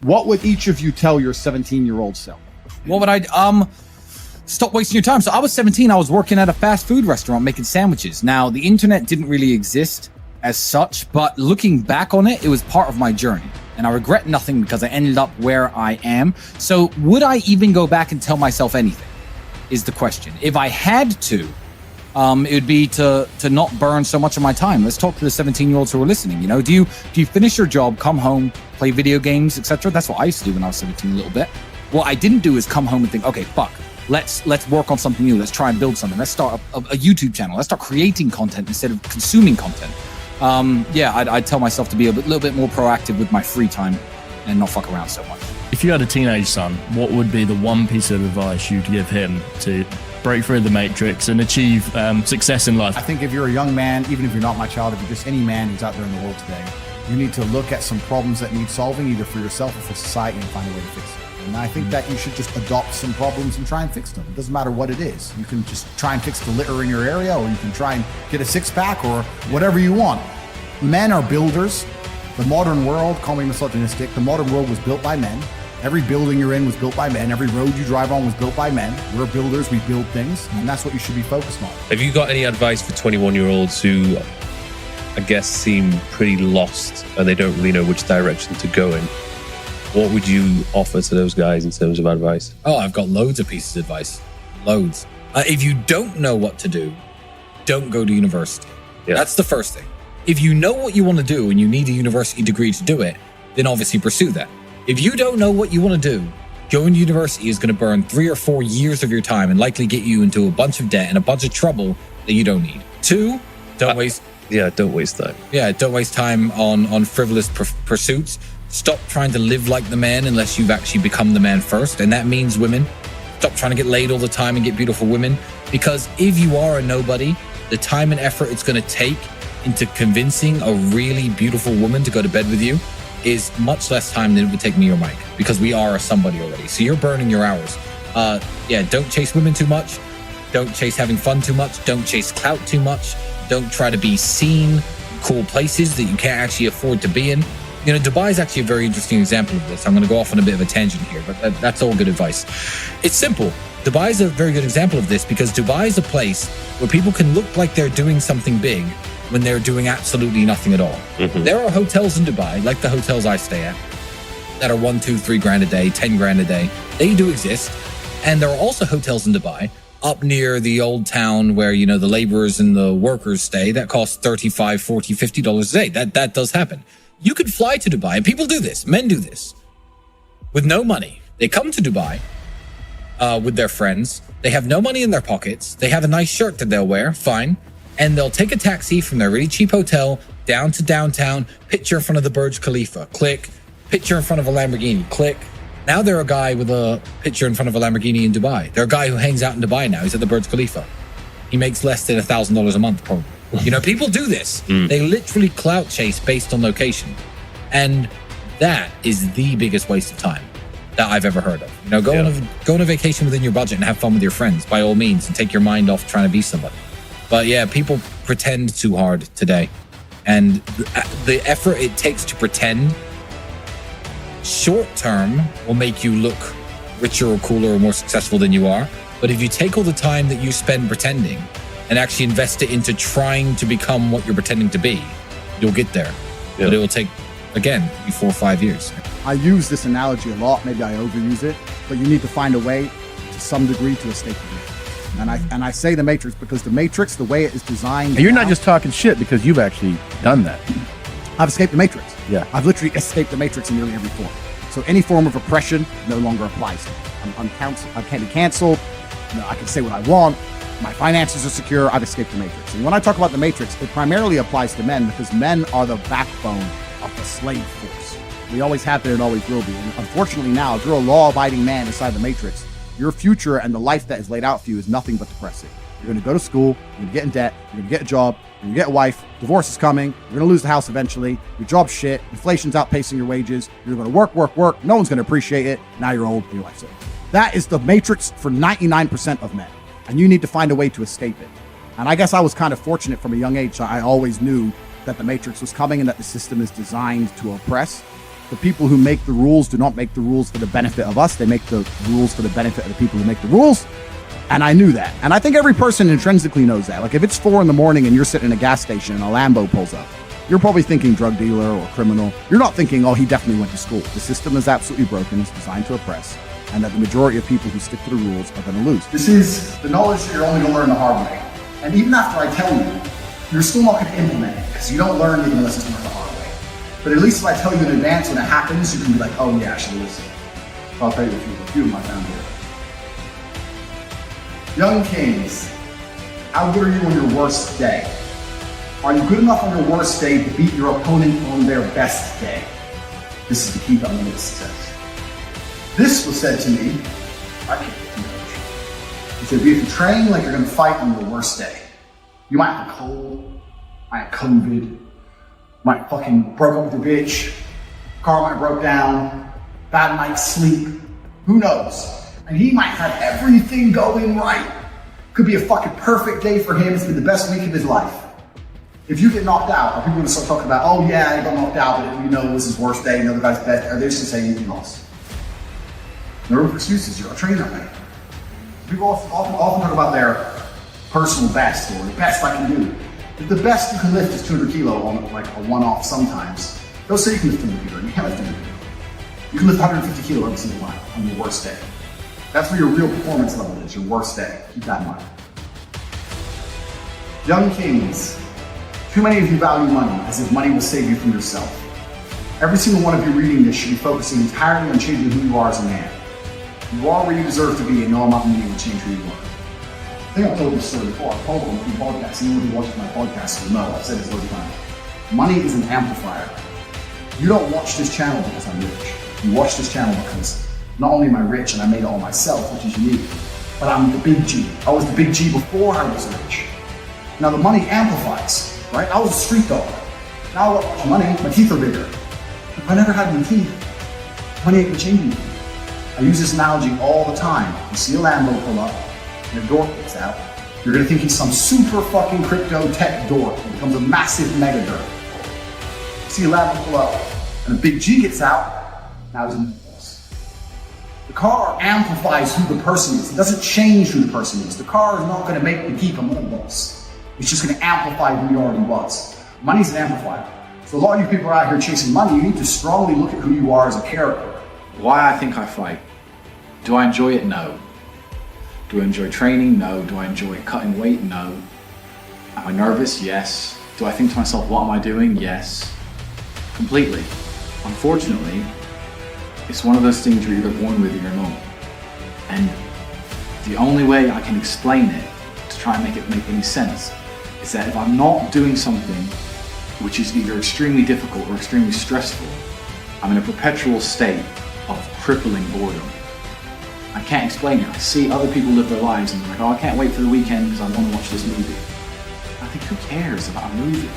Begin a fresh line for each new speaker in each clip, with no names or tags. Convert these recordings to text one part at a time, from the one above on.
What would each of you tell your 17-year-old self?
What would I stop wasting your time? So I was 17, I was working at a fast food restaurant making sandwiches. Now, the internet didn't really exist as such, but looking back on it, it was part of my journey. And I regret nothing because I ended up where I am. So would I even go back and tell myself anything is the question. If I had to, it would be to not burn so much of my time. Let's talk to the 17-year-olds who are listening. You know, do you finish your job, come home, play video games, etc.? That's what I used to do when I was 17 a little bit. What I didn't do is come home and think, okay, fuck, let's work on something new. Let's try and build something. Let's start a YouTube channel. Let's start creating content instead of consuming content. I'd tell myself to be a little bit more proactive with my free time and not fuck around so much.
If you had a teenage son, what would be the one piece of advice you'd give him to break through the matrix and achieve success in life?
I think if you're a young man, even if you're not my child, if you're just any man who's out there in the world today, you need to look at some problems that need solving, either for yourself or for society, and find a way to fix it. And I think that you should just adopt some problems and try and fix them. It doesn't matter what it is. You can just try and fix the litter in your area, or you can try and get a six-pack, or whatever you want. Men are builders. The modern world, call me misogynistic, the modern world was built by men. Every building you're in was built by men. Every road you drive on was built by men. We're builders, we build things, and that's what you should be focused on.
Have you got any advice for 21-year-olds who, I guess, seem pretty lost and they don't really know which direction to go in? What would you offer to those guys in terms of advice?
Oh, I've got loads of pieces of advice. Loads. If you don't know what to do, don't go to university.
Yeah.
That's the first thing. If you know what you want to do and you need a university degree to do it, then obviously pursue that. If you don't know what you want to do, going to university is going to burn 3 or 4 years of your time and likely get you into a bunch of debt and a bunch of trouble that you don't need. 2, don't waste
time.
Yeah, don't waste time on frivolous pursuits. Stop trying to live like the man unless you've actually become the man first. And that means women. Stop trying to get laid all the time and get beautiful women. Because if you are a nobody, the time and effort it's going to take into convincing a really beautiful woman to go to bed with you is much less time than it would take me or Mike, because we are a somebody already. So you're burning your hours. Don't chase women too much. Don't chase having fun too much. Don't chase clout too much. Don't try to be seen in cool places that you can't actually afford to be in. You know, Dubai is actually a very interesting example of this. I'm going to go off on a bit of a tangent here, but that's all good advice. It's simple. Dubai is a very good example of this because Dubai is a place where people can look like they're doing something big when they're doing absolutely nothing at all. Mm-hmm. There are hotels in Dubai, like the hotels I stay at, that are 1, 2, 3 grand a day, 10 grand a day. They do exist. And there are also hotels in Dubai up near the old town where, you know, the laborers and the workers stay that cost $35, $40, $50 a day. That does happen. You could fly to Dubai, and people do this, men do this, with no money. They come to Dubai with their friends. They have no money in their pockets. They have a nice shirt that they'll wear, fine. And they'll take a taxi from their really cheap hotel down to downtown, picture in front of the Burj Khalifa, click, picture in front of a Lamborghini, click. Now they're a guy with a picture in front of a Lamborghini in Dubai. They're a guy who hangs out in Dubai now. He's at the Burj Khalifa. He makes less than $1,000 a month, probably. You know, people do this. They literally clout chase based on location. And that is the biggest waste of time that I've ever heard of. You know, go on a vacation within your budget and have fun with your friends, by all means, and take your mind off trying to be somebody. But yeah, people pretend too hard today. And the effort it takes to pretend short term will make you look richer or cooler or more successful than you are. But if you take all the time that you spend pretending and actually invest it into trying to become what you're pretending to be, you'll get there. Yeah. But it will take, again, 4 or 5 years.
I use this analogy a lot. Maybe I overuse it, but you need to find a way to some degree to escape the Matrix. And I say the Matrix because the Matrix, the way it is designed.
And you're not just talking shit because you've actually done that.
I've escaped the Matrix.
Yeah.
I've literally escaped the Matrix in nearly every form. So any form of oppression no longer applies to me. I can't be canceled. You know, I can say what I want. My finances are secure. I've escaped the Matrix. And when I talk about the Matrix, it primarily applies to men because men are the backbone of the slave force. We always have been and always will be. And unfortunately now, if you're a law-abiding man inside the Matrix, your future and the life that is laid out for you is nothing but depressing. You're going to go to school, you're going to get in debt, you're going to get a job, you're going to get a wife, divorce is coming, you're going to lose the house eventually, your job's shit, inflation's outpacing your wages, you're going to work, no one's going to appreciate it, now you're old and your life's over. That is the Matrix for 99% of men, and you need to find a way to escape it. And I guess I was kind of fortunate from a young age. I always knew that the Matrix was coming and that the system is designed to oppress. The people who make the rules do not make the rules for the benefit of us. They make the rules for the benefit of the people who make the rules. And I knew that. And I think every person intrinsically knows that. Like if it's 4 a.m. and you're sitting in a gas station and a Lambo pulls up, you're probably thinking drug dealer or criminal. You're not thinking, oh, he definitely went to school. The system is absolutely broken. It's designed to oppress. And that the majority of people who stick to the rules are going to lose. This is the knowledge that you're only going to learn the hard way. And even after I tell you, you're still not going to implement it because you don't learn anything unless it's learned the hard way. But at least if I tell you in advance when it happens, you can be like, oh yeah, I should listen. So I'll tell you a few of them I found here. Young kings, how good are you on your worst day? Are you good enough on your worst day to beat your opponent on their best day? This is the key element of success. This was said to me, I can't do that. He said, if you train like you're going to fight on your worst day, you might have a cold, might have COVID, might fucking broke up with your bitch, car might have broke down, bad night's sleep, who knows? And he might have everything going right. Could be a fucking perfect day for him. It's been the best week of his life. If you get knocked out, are people going to start talking about, oh yeah, he got knocked out, but you know it was his worst day, and the other guy's best? Are they just going to say anything else? No room for excuses. You're trained that way. People often talk about their personal best or the best I can do. If the best you can lift is 200 kilo on like a one-off sometimes, don't say you can lift 200 kilo. You can't lift 200 kilo. You can lift 150 kilo every single time on your worst day. That's where your real performance level is, your worst day. Keep that in mind. Young kings, too many of you value money as if money will save you from yourself. Every single one of you reading this should be focusing entirely on changing who you are as a man. You are where you deserve to be, and no amount of money will change who you are. I think I've told this story before. I've told it on a few podcasts. Anyone who watches my podcast will know. I've said this loads of times. Money is an amplifier. You don't watch this channel because I'm rich. You watch this channel because not only am I rich and I made it all myself, which is unique, but I'm the big G. I was the big G before I was rich. Now the money amplifies, right? I was a street dog. Now I got money, my teeth are bigger. If I never had any teeth, money ain't gonna change anything. I use this analogy all the time. You see a Lambo pull up, and a dork gets out, you're gonna think he's some super fucking crypto tech dork who becomes a massive mega dork. You see a Lambo pull up, and a big G gets out, now he's in. The car amplifies who the person is. It doesn't change who the person is. The car is not going to make the geek a moral boss. It's just going to amplify who he already was. Money's an amplifier. So a lot of you people are out here chasing money. You need to strongly look at who you are as a character. Why I think I fight. Do I enjoy it? No. Do I enjoy training? No. Do I enjoy cutting weight? No. Am I nervous? Yes. Do I think to myself, what am I doing? Yes. Completely. Unfortunately, it's one of those things you're either born with or you're not. And the only way I can explain it, to try and make it make any sense, is that if I'm not doing something which is either extremely difficult or extremely stressful, I'm in a perpetual state of crippling boredom. I can't explain it. I see other people live their lives and they're like, oh, I can't wait for the weekend because I want to watch this movie. I think, who cares about a movie?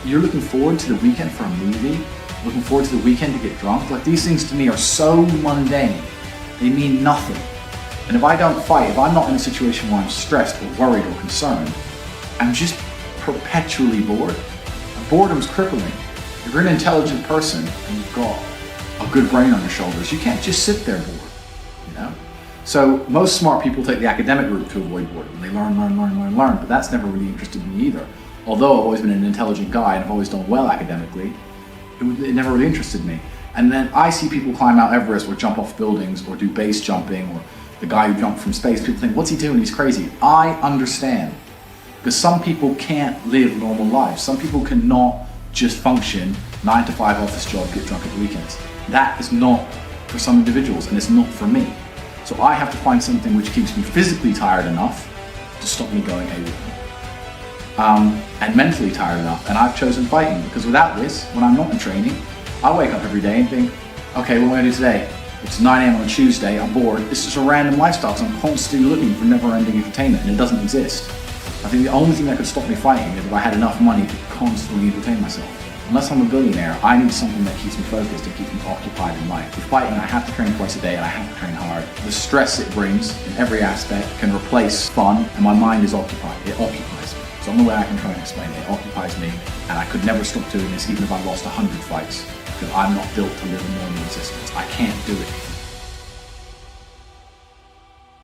You're looking forward to the weekend for a movie? Looking forward to the weekend to get drunk? Like, these things to me are so mundane. They mean nothing. And if I don't fight, if I'm not in a situation where I'm stressed or worried or concerned, I'm just perpetually bored. And boredom's crippling. If you're an intelligent person and you've got a good brain on your shoulders, you can't just sit there bored, you know? So most smart people take the academic route to avoid boredom. They learn, but that's never really interested me either. Although I've always been an intelligent guy and I've always done well academically, it never really interested me. And then I see people climb Mount Everest or jump off buildings or do base jumping, or the guy who jumped from space. People think, what's he doing? He's crazy. I understand. Because some people can't live normal lives. Some people cannot just function 9 to 5 office job, get drunk at the weekends. That is not for some individuals, and it's not for me. So I have to find something which keeps me physically tired enough to stop me going AWOL. And mentally tired enough, and I've chosen fighting, because without this, when I'm not in training, I wake up every day and think, okay, what am I going to do today? It's 9 a.m. on a Tuesday, I'm bored. It's just a random lifestyle, because I'm constantly looking for never-ending entertainment, and it doesn't exist. I think the only thing that could stop me fighting is if I had enough money to constantly entertain myself. Unless I'm a billionaire, I need something that keeps me focused and keeps me occupied in life. With fighting, I have to train twice a day, and I have to train hard. The stress it brings in every aspect can replace fun, and my mind is occupied. It occupies me. It's the only way I can try and explain it. It occupies me, and I could never stop doing this even if I lost 100 fights.
because I'm not built to live a normal existence. I can't do it.